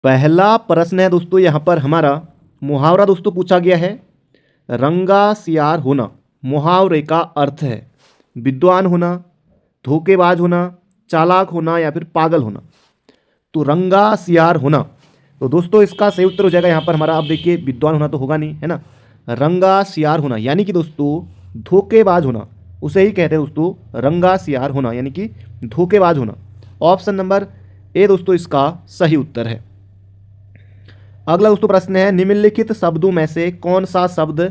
पहला प्रश्न है दोस्तों यहाँ पर हमारा मुहावरा दोस्तों पूछा गया है। रंगा सियार होना मुहावरे का अर्थ है विद्वान होना, धोखेबाज होना, चालाक होना या फिर पागल होना। तो रंगा सियार होना, तो दोस्तों इसका सही उत्तर हो जाएगा यहाँ पर हमारा। अब देखिए विद्वान होना तो होगा नहीं, है ना। रंगा सियार होना यानी कि दोस्तों धोखेबाज होना, उसे ही कहते हैं दोस्तों रंगा सियार होना यानी कि धोखेबाज होना। ऑप्शन नंबर ए दोस्तों इसका सही उत्तर है। अगला दोस्तों प्रश्न है निम्नलिखित शब्दों में से कौन सा शब्द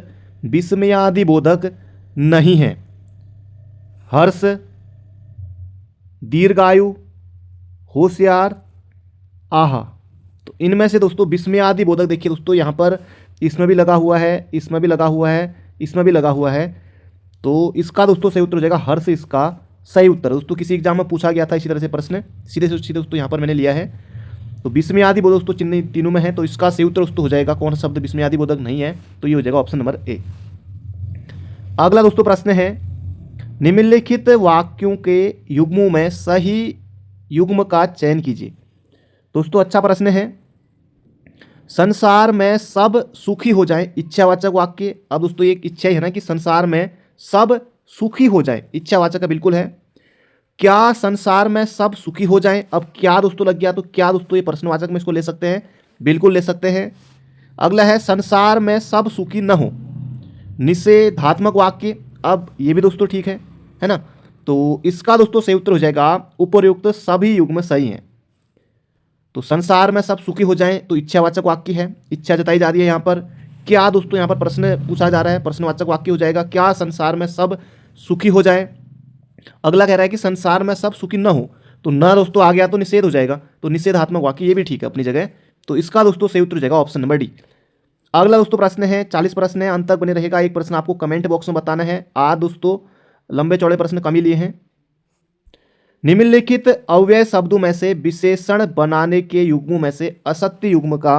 विस्मयादिबोधक नहीं है? हर्ष, दीर्घायु, होशियार, आहा। तो इनमें से दोस्तों विस्मयादिबोधक देखिए दोस्तों यहाँ पर इसमें भी लगा हुआ है, इसमें भी लगा हुआ है, इसमें भी लगा हुआ है। तो इसका दोस्तों सही उत्तर हो जाएगा हर्ष, इसका सही उत्तर है दोस्तों। किसी एग्जाम में पूछा गया था इसी तरह से प्रश्न, सीधे से सीधे दोस्तों यहाँ पर मैंने लिया है। तो विस्मयादिबोधक दोस्तों चिन्ह तीनों में है, तो इसका सही उत्तर दोस्तों हो जाएगा कौन सा शब्द विस्मयादिबोधक नहीं है, तो ये हो जाएगा ऑप्शन नंबर ए। अगला दोस्तों प्रश्न है निम्नलिखित वाक्यों के युग्मों में सही युग्म का चयन कीजिए। दोस्तों अच्छा प्रश्न है। संसार में सब सुखी हो जाएं, इच्छावाचक वाक्य। अब दोस्तों एक इच्छा ही है ना कि संसार में सब सुखी हो जाएं, इच्छावाचक का बिल्कुल है। क्या संसार में सब सुखी हो जाएं, अब क्या दोस्तों लग गया, तो क्या दोस्तों ये प्रश्नवाचक में इसको ले सकते हैं, बिल्कुल ले सकते हैं। अगला है संसार में सब सुखी न हो, निषेधात्मक वाक्य। अब ये भी दोस्तों ठीक है ना। तो इसका दोस्तों सही उत्तर हो जाएगा उपर्युक्त सभी युग्म सही हैं। तो संसार में सब सुखी हो जाएं तो इच्छावाचक वाक्य है, इच्छा जताई जा रही है यहाँ पर। क्या दोस्तों यहाँ पर प्रश्न पूछा जा रहा है, प्रश्नवाचक वाक्य हो जाएगा क्या संसार में सब सुखी हो जाए। अगला कह रहा है कि संसार में सब सुखी न हो, तो न दोस्तों आ गया तो निषेध हो जाएगा, तो निषेधात्मक वाक्य ये भी ठीक है अपनी जगह। तो इसका दोस्तों सही उत्तर हो जाएगा ऑप्शन नंबर डी। अगला दोस्तों प्रश्न है 40 प्रश्न है, अंत तक बने रहेगा। एक प्रश्न आपको कमेंट बॉक्स में बताना है। आज दोस्तों लंबे चौड़े प्रश्न कम ही लिए हैं। निम्नलिखित अव्यय शब्दों में से विशेषण बनाने के युग्मों में से असत्य युग्म का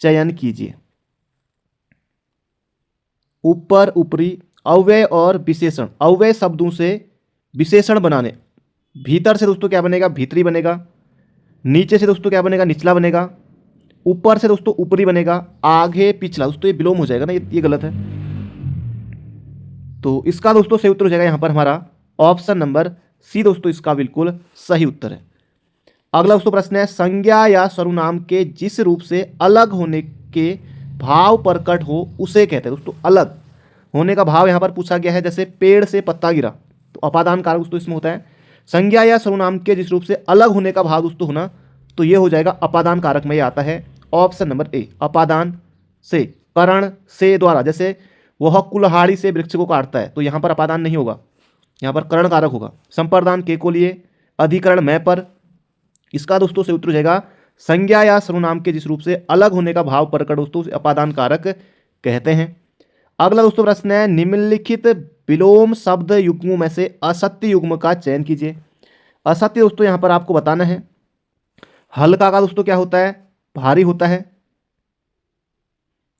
चयन कीजिए। ऊपर, ऊपरी, अव्यय और विशेषण। अव्यय शब्दों से विशेषण बनाने, भीतर से दोस्तों क्या बनेगा, भीतरी बनेगा। नीचे से दोस्तों क्या बनेगा, निचला बनेगा। ऊपर से दोस्तों ऊपरी बनेगा। आगे पिछला दोस्तों ये विलोम हो जाएगा ना, ये गलत है। तो इसका दोस्तों सही उत्तर हो जाएगा यहाँ पर हमारा ऑप्शन नंबर सी दोस्तों, इसका बिल्कुल सही उत्तर है। अगला दोस्तों प्रश्न है संज्ञा या सर्वनाम के जिस रूप से अलग होने के भाव प्रकट हो उसे कहते हैं। दोस्तों अलग होने का भाव यहाँ पर पूछा गया है, जैसे पेड़ से पत्ता गिरा, तो अपादान कारक दोस्तों इसमें होता है। संज्ञा या सर्वनाम के जिस रूप से अलग होने का भाव दोस्तों होना, तो ये हो जाएगा अपादान कारक में ये आता है ऑप्शन नंबर ए। अपादान से, करण से द्वारा, जैसे वह कुल्हाड़ी से वृक्ष को काटता है, तो यहाँ पर अपादान नहीं होगा, यहाँ पर करण कारक होगा। संप्रदान के को लिए, अधिकरण में पर। इसका दोस्तों से उत्तर हो जाएगा संज्ञा या सर्वनाम के जिस रूप से अलग होने का भाव प्रकट दोस्तों अपादान कारक कहते हैं। अगला दोस्तों प्रश्न है निम्नलिखित विलोम शब्द युग्मों में से असत्य युग्म का चयन कीजिए। असत्य दोस्तों यहाँ पर आपको बताना है। हल्का का दोस्तों क्या होता है, भारी होता है।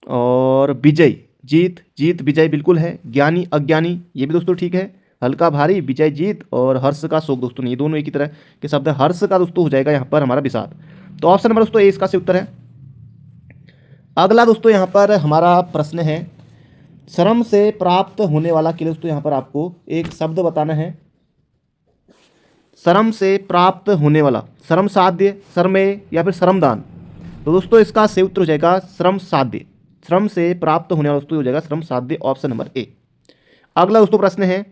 और विजयी, जीत, जीत विजय बिल्कुल है। ज्ञानी, अज्ञानी, ये भी दोस्तों ठीक है। हल्का, भारी, विजय, जीत और हर्ष का शोक दोस्तों, ये दोनों एक ही तरह के शब्द है। हर्ष का दोस्तों हो जाएगा यहाँ पर हमारा विषाद। तो ऑप्शन नंबर दोस्तों ए इसका सही उत्तर है। अगला दोस्तों यहाँ पर हमारा प्रश्न है श्रम से प्राप्त होने वाला के लिए दोस्तों यहाँ पर आपको एक शब्द बताना है। श्रम से प्राप्त होने वाला, श्रम साध्य, श्रमेय या फिर श्रमदान। तो दोस्तों इसका सही उत्तर हो जाएगा श्रम साध्य। श्रम से प्राप्त होने वाला दोस्तों हो जाएगा श्रम साध्य, ऑप्शन नंबर ए। अगला दोस्तों प्रश्न है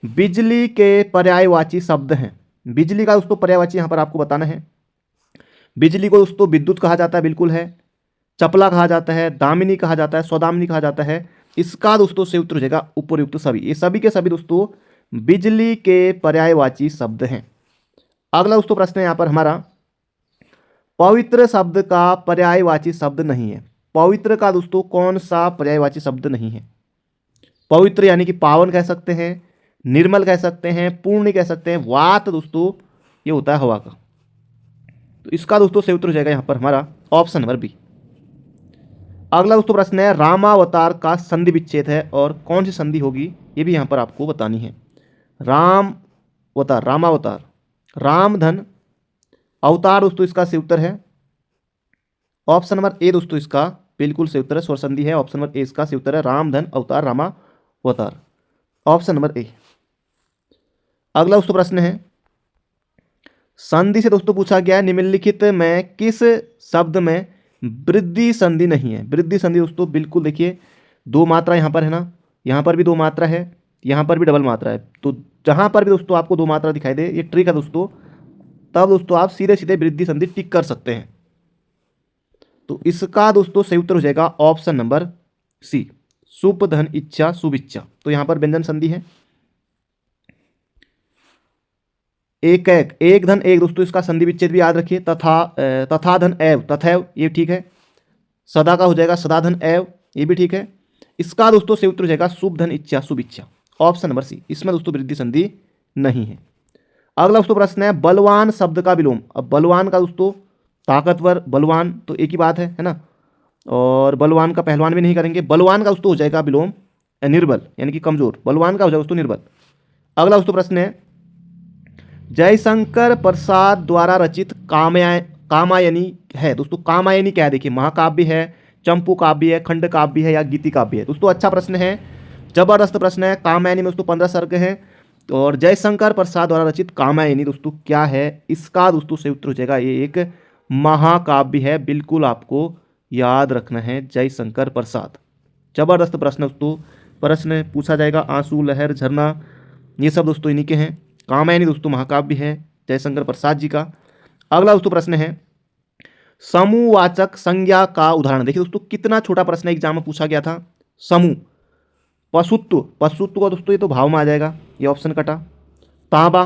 बिजली के पर्यायवाची शब्द हैं। बिजली का दोस्तों पर्यायवाची यहाँ पर आपको बताना है। बिजली को दोस्तों विद्युत कहा जाता है, बिल्कुल है। चपला कहा जाता है, दामिनी कहा जाता है, सौदामिनी कहा जाता है। इसका दोस्तों सही उत्तर हो जाएगा उपयुक्त सभी। ये सभी के सभी दोस्तों बिजली के पर्यायवाची शब्द हैं। अगला दोस्तों प्रश्न है यहाँ पर हमारा पवित्र शब्द का पर्यायवाची शब्द नहीं है। पवित्र का दोस्तों कौन सा पर्यायवाची शब्द नहीं है? पवित्र यानी कि पावन कह सकते हैं, निर्मल कह सकते हैं, पूर्ण कह सकते हैं। वात दोस्तों ये होता है हवा का। तो इसका दोस्तों सही उत्तर हो जाएगा यहाँ पर हमारा ऑप्शन नंबर बी। अगला दोस्तों प्रश्न है रामावतार का संधि विच्छेद है और कौन सी संधि होगी, ये भी यहाँ पर आपको बतानी है। रामावतार, रामावतार, रामधन, अवतार दोस्तों इसका सही उत्तर है। ऑप्शन नंबर ए दोस्तों इसका बिल्कुल सही उत्तर है, स्वर संधि है। ऑप्शन नंबर ए इसका सही उत्तर है, राम धन अवतार रामा अवतार। Option number A. अगला दोस्तों प्रश्न है, संधि से दोस्तों पूछा गया है निम्नलिखित में किस शब्द में वृद्धि संधि नहीं है। वृद्धि संधि दोस्तों बिल्कुल देखिए, दो मात्रा यहाँ पर है ना, यहाँ पर भी दो मात्रा है, यहाँ पर भी डबल मात्रा है, तो जहाँ पर भी दोस्तों आपको दो मात्रा दिखाई दे, ये ट्रिक है दोस्तों, तब दोस्तों आप सीधे सीधे वृद्धि संधि टिक कर सकते हैं। तो इसका दोस्तों सही उत्तर हो जाएगा ऑप्शन नंबर सी, शुभ धन इच्छा शुभ इच्छा। तो यहाँ पर व्यंजन संधि है, एक एक एक धन एक दोस्तों, इसका संधि विच्छेद भी याद रखिए, तथा धन एव तथैव, ये ठीक है। सदा का हो जाएगा सदा धन एव, ये भी ठीक है। इसका दोस्तों सही उत्तर हो जाएगा शुभ धन इच्छा शुभ इच्छा, ऑप्शन नंबर सी, इसमें दोस्तों वृद्धि संधि नहीं है। अगला दोस्तों प्रश्न है, बलवान शब्द का विलोम। अब बलवान का दोस्तों ताकतवर बलवान तो एक ही बात है ना, और बलवान का पहलवान भी नहीं करेंगे। बलवान का दोस्तों हो जाएगा विलोम निर्बल, यानी कि कमजोर, बलवान का हो जाएगा दोस्तों निर्बल। अगला दोस्तों प्रश्न है, जयशंकर प्रसाद द्वारा रचित कामायनी है दोस्तों, कामायनी क्या है देखिए, महाकाव्य है, चंपू काव्य है, खंड काव्य है या गीति काव्य है। दोस्तों अच्छा प्रश्न है, जबरदस्त प्रश्न है। कामायनी में दोस्तों 15 सर्ग हैं, और जयशंकर प्रसाद द्वारा रचित कामायनी दोस्तों क्या है, इसका दोस्तों सही उत्तर हो जाएगा ये एक महाकाव्य है, बिल्कुल आपको याद रखना है, जयशंकर प्रसाद। जबरदस्त प्रश्न दोस्तों, प्रश्न पूछा जाएगा, आंसू लहर झरना ये सब दोस्तों इन्हीं के हैं। कामायनी दोस्तों महाकाव्य है जयशंकर प्रसाद जी का। अगला दोस्तों प्रश्न है, समूहवाचक संज्ञा का उदाहरण। देखिए दोस्तों कितना छोटा प्रश्न एग्जाम में पूछा गया था। समूह, पशुत्व, पशुत्व का दोस्तों ये तो भाव में आ जाएगा, ये ऑप्शन कटा। तांबा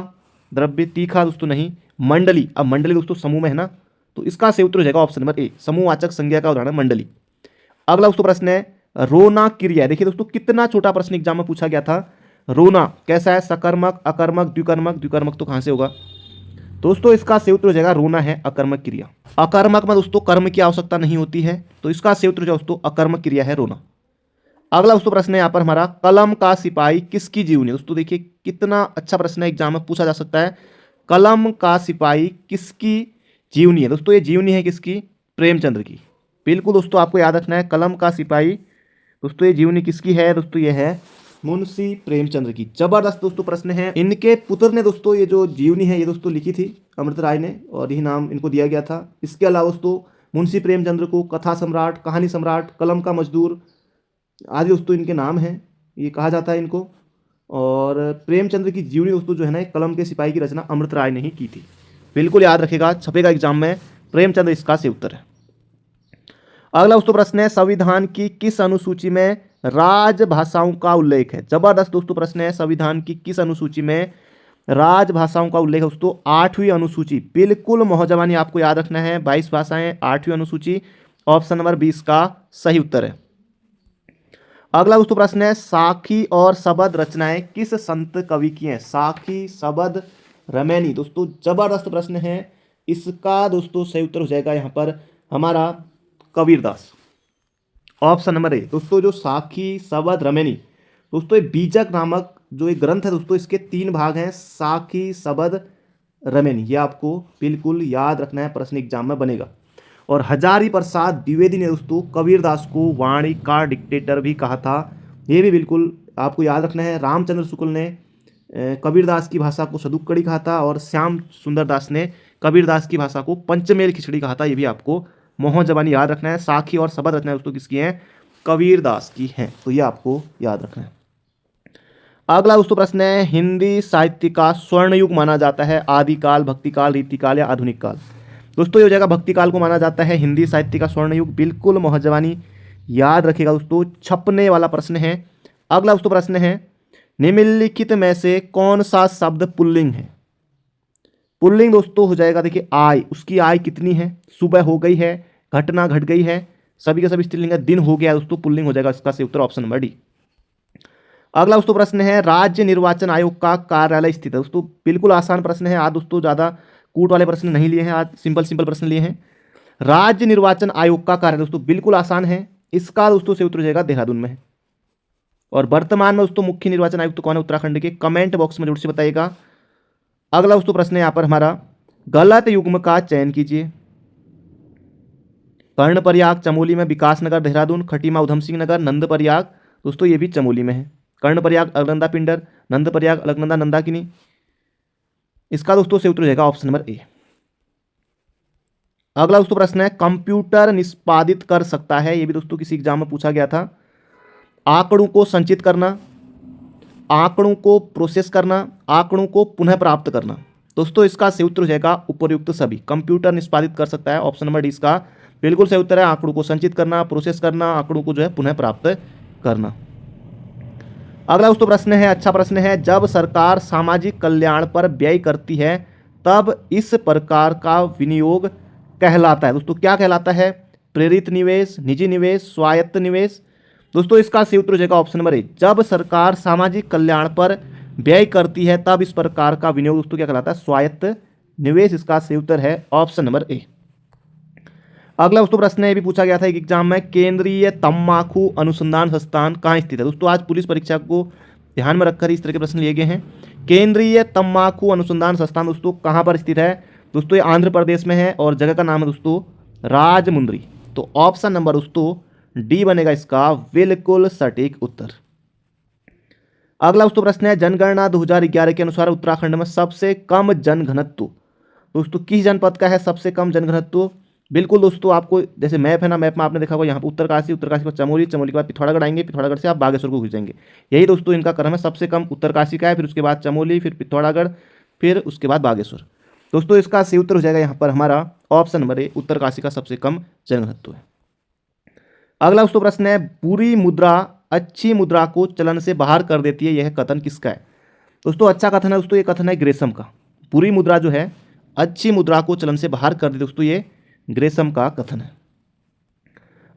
द्रव्य, तीखा दोस्तों नहीं। मंडली, अब मंडली दोस्तों समूह में है ना, तो इसका सही उत्तर हो जाएगा ऑप्शन नंबर ए, समूहवाचक संज्ञा का उदाहरण मंडली। अगला दोस्तों प्रश्न है, रोना क्रिया। देखिए दोस्तों कितना छोटा प्रश्न एग्जाम में पूछा गया था। रोना कैसा है, सकर्मक अकर्मक द्विकर्मक, द्विकर्मक तो कहां से होगा दोस्तों, इसका सही उत्तर हो जाएगा रोना है अकर्मक क्रिया। अकर्मक में दोस्तों कर्म की आवश्यकता नहीं होती है, तो इसका सही उत्तर हो जाएगा दोस्तों अकर्मक क्रिया है रोना। अगला दोस्तों प्रश्न है यहाँ पर हमारा, कलम का सिपाही किसकी जीवनी। दोस्तों देखिए कितना अच्छा प्रश्न है, एग्जाम में पूछा जा सकता है। कलम का सिपाही किसकी जीवनी है दोस्तों, ये जीवनी है किसकी, प्रेमचंद्र की। बिल्कुल दोस्तों आपको याद रखना है, कलम का सिपाही दोस्तों ये जीवनी किसकी है दोस्तों, ये है मुंशी प्रेमचंद्र की। जबरदस्त दोस्तों प्रश्न है। इनके पुत्र ने दोस्तों ये जो जीवनी है ये दोस्तों लिखी थी अमृत राय ने, और यही नाम इनको दिया गया था। इसके अलावा दोस्तों मुंशी प्रेमचंद्र को कथा सम्राट, कहानी सम्राट, कलम का मजदूर आदि दोस्तों इनके नाम हैं, ये कहा जाता है इनको। और प्रेमचंद्र की जीवनी दोस्तों जो है ना, कलम के सिपाही की रचना अमृत राय ने ही की थी। बिल्कुल याद रखेगा, छपेगा एग्जाम में, प्रेमचंद्र इसका सही उत्तर है। अगला दोस्तों प्रश्न है, संविधान की किस अनुसूची में राजभाषाओं का उल्लेख है। जबरदस्त दोस्तों प्रश्न है, संविधान की किस अनुसूची में राजभाषाओं का उल्लेख है दोस्तों, 8वीं अनुसूची। बिल्कुल मोहजबानी आपको याद रखना है, 22 भाषाएं 8वीं अनुसूची, ऑप्शन नंबर 20 का सही उत्तर है। अगला दोस्तों प्रश्न है, साखी और शबद रचनाएं किस संत कवि की हैं। साखी शबद रमैनी दोस्तों जबरदस्त प्रश्न है, इसका दोस्तों सही उत्तर हो जाएगा यहाँ पर हमारा कबीरदास, ऑप्शन नंबर ए। दोस्तों जो साखी शबद रमैनी दोस्तों ये बीजक नामक जो एक ग्रंथ है दोस्तों, इसके 3 भाग हैं, साखी शबद रमैनी, ये आपको बिल्कुल याद रखना है, प्रश्न एग्जाम में बनेगा। और हजारी प्रसाद द्विवेदी ने दोस्तों कबीरदास को वाणी का डिक्टेटर भी कहा था, ये भी बिल्कुल आपको याद रखना है। रामचंद्र शुक्ल ने कबीरदास की भाषा को सदुक्कड़ी कहा था, और श्याम सुंदर दास ने कबीरदास की भाषा को पंचमेल खिचड़ी कहा था, ये भी आपको मोहन जबानी याद रखना है। साखी और शबद रचना दोस्तों किसकी हैं, कबीरदास की हैं, तो ये आपको याद रखना है। अगला दोस्तों प्रश्न है, हिंदी साहित्य का स्वर्ण युग माना जाता है, आदिकाल, भक्तिकाल, रीतिकाल या आधुनिक काल। दोस्तों ये हो जाएगा भक्तिकाल को माना जाता है हिंदी साहित्य का स्वर्ण युग, बिल्कुल मोहन जबानी याद रखिएगा दोस्तों, छपने वाला प्रश्न है। अगला दोस्तों प्रश्न है, निम्नलिखित में से कौन सा शब्द पुल्लिंग है। पुल्लिंग दोस्तों हो जाएगा देखिए आय, उसकी आय कितनी है, सुबह हो गई है, घटना घट गई है, सभी के सभी स्त्रीलिंग है, दिन हो गया दोस्तों, पुल्लिंग हो जाएगा, इसका सही उत्तर ऑप्शन नंबर डी। अगला दोस्तों प्रश्न है, राज्य निर्वाचन आयोग का कार्यालय स्थित है। दोस्तों बिल्कुल आसान प्रश्न है, आज दोस्तों ज़्यादा कूट वाले प्रश्न नहीं लिए हैं, आज सिंपल सिंपल प्रश्न लिए हैं। राज्य निर्वाचन आयोग का कार्यालय दोस्तों बिल्कुल आसान है, इसका दोस्तों सही उत्तर हो जाएगा देहरादून में है। और वर्तमान में दोस्तों मुख्य निर्वाचन आयुक्त कौन है उत्तराखंड के, कमेंट बॉक्स में जरूर से बताइएगा। अगला दोस्तों प्रश्न है यहाँ पर हमारा, गलत युग्म का चयन कीजिए। कर्णप्रयाग चमोली में, विकास नगर देहरादून, खटीमा उधम सिंह नगर, नंदप्रयाग दोस्तों ये भी चमोली में है। कर्णप्रयाग अलकनंदा पिंडर, नंदप्रयाग अलकनंदा नंदाकिनी। इसका दोस्तों सही उत्तर हो जाएगा ऑप्शन नंबर ए। अगला दोस्तों प्रश्न है, कंप्यूटर निष्पादित कर सकता है, ये भी दोस्तों किसी एग्जाम में पूछा गया था। आंकड़ों को संचित करना, आंकड़ों को प्रोसेस करना, आंकड़ों को पुनः प्राप्त करना। दोस्तों इसका सही उत्तर हो जाएगा उपयुक्त सभी। कंप्यूटर निष्पादित कर सकता है, ऑप्शन नंबर डी इसका बिल्कुल सही उत्तर है। आंकड़ों को संचित करना, प्रोसेस करना, आंकड़ों को जो है पुनः प्राप्त करना। अगला दोस्तों प्रश्न है, अच्छा प्रश्न है, जब सरकार सामाजिक कल्याण पर व्यय करती है तब इस प्रकार का विनियोग कहलाता है। दोस्तों क्या कहलाता है? प्रेरित निवेश, निजी निवेश, स्वायत्त निवेश। दोस्तों इसका सही उत्तर हो जाएगा ऑप्शन नंबर ए। जब सरकार सामाजिक कल्याण पर व्यय करती है तब इस प्रकार का विनियोग दोस्तों क्या कहलाता है? स्वायत्त निवेश। इसका सही उत्तर है ऑप्शन नंबर ए। अगला दोस्तों प्रश्न ये भी पूछा गया था एक एग्जाम में, केंद्रीय तम्बाकू अनुसंधान संस्थान कहाँ स्थित है? दोस्तों आज पुलिस परीक्षा को ध्यान में रखकर इस तरह के प्रश्न लिए गए हैं। केंद्रीय तम्बाकू अनुसंधान संस्थान दोस्तों कहाँ पर स्थित है? दोस्तों ये आंध्र प्रदेश में है और जगह का नाम है दोस्तों राजमुंद्री। तो ऑप्शन नंबर दोस्तों डी बनेगा इसका बिल्कुल सटीक उत्तर। अगला दोस्तों प्रश्न है, जनगणना 2011 के अनुसार उत्तराखंड में सबसे कम जनघनत्व दोस्तों किस जनपद का है? सबसे कम जनघनत्व बिल्कुल दोस्तों आपको जैसे मैप है ना, मैप में आपने देखा होगा यहाँ पर उत्तरकाशी, उत्तरकाशी पर चमोली, चमोली के बाद पिथौरागढ़ आएंगे, पिथौरागढ़ से आप बागेश्वर को घुस जाएंगे। यही दोस्तों इनका क्रम है, सबसे कम उत्तरकाशी का है, फिर उसके बाद चमोली, फिर पिथौरागढ़, फिर उसके बाद बागेश्वर। दोस्तों इसका सही उत्तर हो जाएगा यहाँ पर हमारा ऑप्शन नंबर ए, उत्तरकाशी का सबसे कम जनघनत्व है। अगला दोस्तों प्रश्न है, बुरी मुद्रा अच्छी मुद्रा को चलन से बाहर कर देती है, यह कथन किसका है? दोस्तों अच्छा कथन है दोस्तों, ये कथन है ग्रेसम का। बुरी मुद्रा जो है अच्छी मुद्रा को चलन से बाहर कर देती है दोस्तों, ये ग्रेसम का कथन है।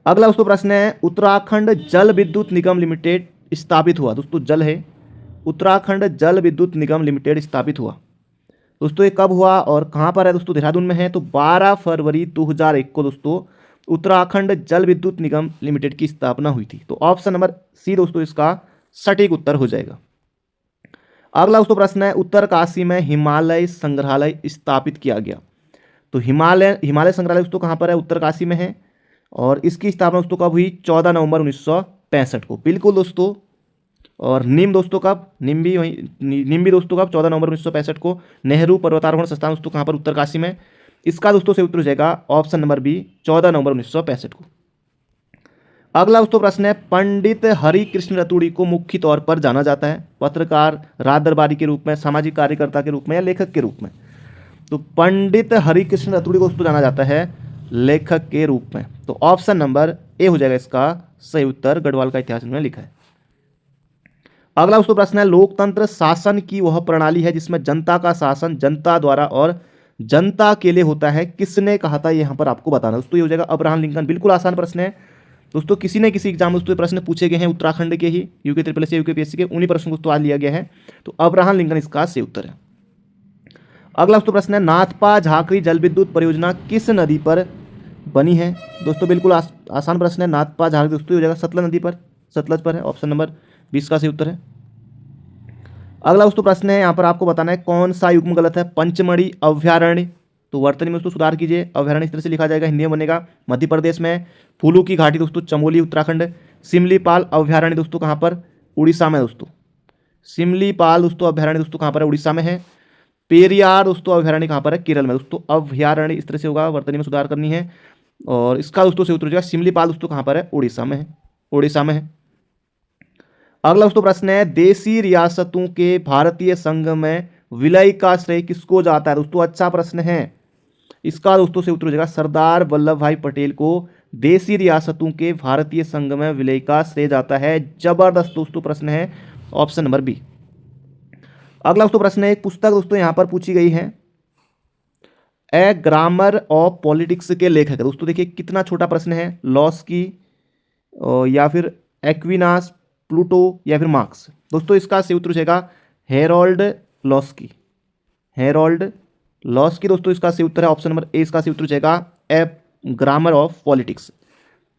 अगला दोस्तों प्रश्न है, उत्तराखंड जल विद्युत निगम लिमिटेड स्थापित हुआ। दोस्तों जल है, उत्तराखंड जल विद्युत निगम लिमिटेड स्थापित हुआ। दोस्तों ये कब हुआ और कहाँ पर है? दोस्तों देहरादून में है। तो 12 फरवरी 2001 को दोस्तों उत्तराखंड जल विद्युत निगम लिमिटेड की स्थापना हुई थी। तो ऑप्शन नंबर सी दोस्तों इसका सटीक उत्तर हो जाएगा। अगला दोस्तों प्रश्न है, उत्तरकाशी में हिमालय संग्रहालय स्थापित किया गया। तो हिमालय संग्रहालय दोस्तों कहाँ पर है? उत्तरकाशी में है और इसकी स्थापना दोस्तों कब हुई? 14 नवंबर 1965 को। बिल्कुल दोस्तों। और निम दोस्तों कब? निम भी दोस्तों कब? 14 नवंबर 1965 को। नेहरू पर्वतारोहण संस्थान दोस्तों कहाँ पर? उत्तरकाशी में। इसका दोस्तों से उत्तर हो जाएगा ऑप्शन नंबर बी, 14 नवंबर 1965 को। अगला दोस्तों प्रश्न है, पंडित हरिकृष्ण रतूड़ी को मुख्य तौर पर जाना जाता है पत्रकार, राज दरबारी के रूप में, सामाजिक कार्यकर्ता के रूप में या लेखक के रूप में? तो पंडित हरिकृष्ण रतूड़ी को दोस्तों जाना जाता है लेखक के रूप में। तो ऑप्शन नंबर ए हो जाएगा इसका सही उत्तर। गढ़वाल का इतिहास इन्होंने लिखा है। अगला दोस्तों प्रश्न है, लोकतंत्र शासन की वह प्रणाली है जिसमें जनता का शासन जनता द्वारा और जनता के लिए होता है, किसने कहा था? यहाँ पर आपको बताना दोस्तों। ये हो जाएगा अब्राहम लिंकन। बिल्कुल आसान प्रश्न है दोस्तों, किसी न किसी एग्जाम में दोस्तों प्रश्न पूछे गए हैं उत्तराखंड के ही, यूके ट्रिपल एस, यूकेपीएससी के, उन्हीं प्रश्नों को तो आज लिया गया है। तो अब्राहम लिंकन इसका सही उत्तर है। अगला दोस्तों प्रश्न है, नाथपा झाकरी जल विद्युत परियोजना किस नदी पर बनी है? दोस्तों बिल्कुल आसान प्रश्न है। नाथपा झाकरी दोस्तों हो जाएगा सतलज नदी पर, सतलज पर है। ऑप्शन नंबर 20 का सही उत्तर है। अगला दोस्तों प्रश्न है, यहाँ पर आपको बताना है कौन सा युग्म गलत है? पंचमढ़ी अभ्यारण्य, तो वर्तनी में दोस्तों सुधार कीजिए, अभ्यारण्य इस तरह से लिखा जाएगा, हिंदी में बनेगा मध्य प्रदेश में। फूलों की घाटी दोस्तों चमोली उत्तराखंड। सिमलीपाल अभ्यारण्य दोस्तों कहाँ पर? उड़ीसा में दोस्तों। सिमलीपाल दोस्तों अभ्यारण्य दोस्तों कहाँ पर है? उड़ीसा में है। पेरियार दोस्तों अभ्यारण्य कहाँ पर है? केरल में दोस्तों। अभ्यारण्य इस तरह से होगा, वर्तनी में सुधार करनी है। और इसका दोस्तों से उत्तर हो जाएगा सिमलीपाल दोस्तों कहाँ पर है? उड़ीसा में है, उड़ीसा में है। अगला दोस्तों प्रश्न है, देशी रियासतों के भारतीय संघ में विलय का श्रेय किसको जाता है? दोस्तों अच्छा प्रश्न है। इसका दोस्तों से उत्तर हो जाएगा सरदार वल्लभ भाई पटेल को देशी रियासतों के भारतीय संघ में विलय का श्रेय जाता है। जबरदस्त दोस्तों प्रश्न है, ऑप्शन नंबर बी। अगला दोस्तों प्रश्न है, एक पुस्तक दोस्तों यहां पर पूछी गई है, ए ग्रामर ऑफ पॉलिटिक्स के लेखक है। दोस्तों देखिए कितना छोटा प्रश्न है, लॉस्की या फिर एक्विनास, प्लूटो या फिर मार्क्स। दोस्तों इसका सही उत्तर हो जाएगा हेरोल्ड लॉस्की, हेरोल्ड लॉस्की दोस्तों इसका सही उत्तर है। ऑप्शन नंबर ए इसका सही उत्तर हो जाएगा ए ग्रामर ऑफ पॉलिटिक्स।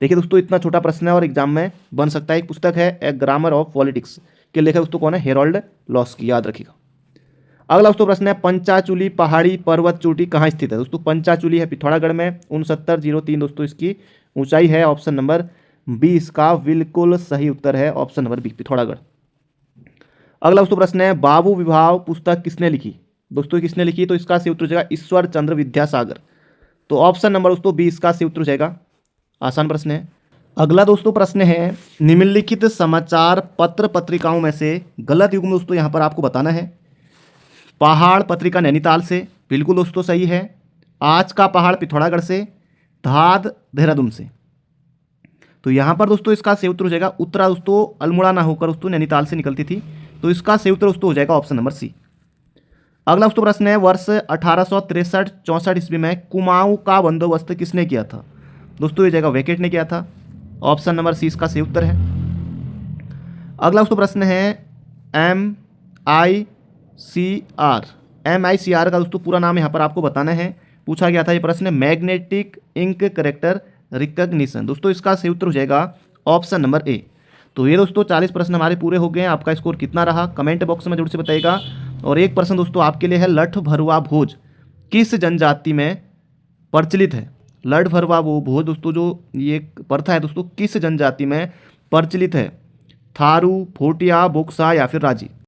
देखिए दोस्तों इतना छोटा प्रश्न है और एग्जाम में बन सकता है। एक पुस्तक है ए ग्रामर ऑफ पॉलिटिक्स के लेखक दोस्तों कौन है? हेरोल्ड लॉस्की, याद रखिएगा। अगला दोस्तों प्रश्न है पंचाचूली पहाड़ी पर्वत चोटी कहाँ स्थित है। दोस्तों पंचाचूली है पिथौरागढ़ में, 6903 दोस्तों इसकी ऊंचाई है। ऑप्शन नंबर बी इसका बिल्कुल सही उत्तर है, ऑप्शन नंबर बी पिथौरागढ़। अगला दोस्तों प्रश्न है बाबू विभाग पुस्तक किसने लिखी। दोस्तों किसने लिखी, तो इसका सही उत्तर हो जाएगा ईश्वर चंद्र विद्यासागर। तो ऑप्शन नंबर दोस्तों बी इसका सही उत्तर हो जाएगा। आसान प्रश्न है। अगला दोस्तों प्रश्न है निम्नलिखित समाचार पत्र पत्रिकाओं में से गलत युग्म दोस्तों यहाँ पर आपको बताना है। पहाड़ पत्रिका नैनीताल से, बिल्कुल दोस्तों सही है। आज का पहाड़ पिथौरागढ़ से, धाद देहरादून से। तो यहाँ पर दोस्तों इसका सही उत्तर हो जाएगा उत्तरा दोस्तों अल्मोड़ा ना होकर दोस्तों नैनीताल से निकलती थी, तो इसका सही उत्तर दोस्तों हो जाएगा ऑप्शन नंबर सी। अगला दोस्तों प्रश्न है वर्ष 1863-64 ईस्वी में कुमाऊं का बंदोबस्त किसने किया था। दोस्तों ये जगह वेकेट ने किया था, ऑप्शन नंबर सी इसका सही उत्तर है। अगला दोस्तों प्रश्न है MICR का दोस्तों पूरा नाम यहाँ पर आपको बताना है। पूछा गया था ये प्रश्न मैग्नेटिक इंक करेक्टर रिकग्निशन। दोस्तों इसका सही उत्तर हो जाएगा ऑप्शन नंबर ए। तो ये दोस्तों 40 प्रश्न हमारे पूरे हो गए हैं। आपका स्कोर कितना रहा कमेंट बॉक्स में जरूर से बताइएगा। और एक प्रश्न दोस्तों आपके लिए है लठ भरुआ भोज किस जनजाति में प्रचलित है। लठ भरुआ वो भोज दोस्तों जो ये प्रथा है दोस्तों किस जनजाति में प्रचलित है। थारू, भोटिया, बोक्सा या फिर राजी।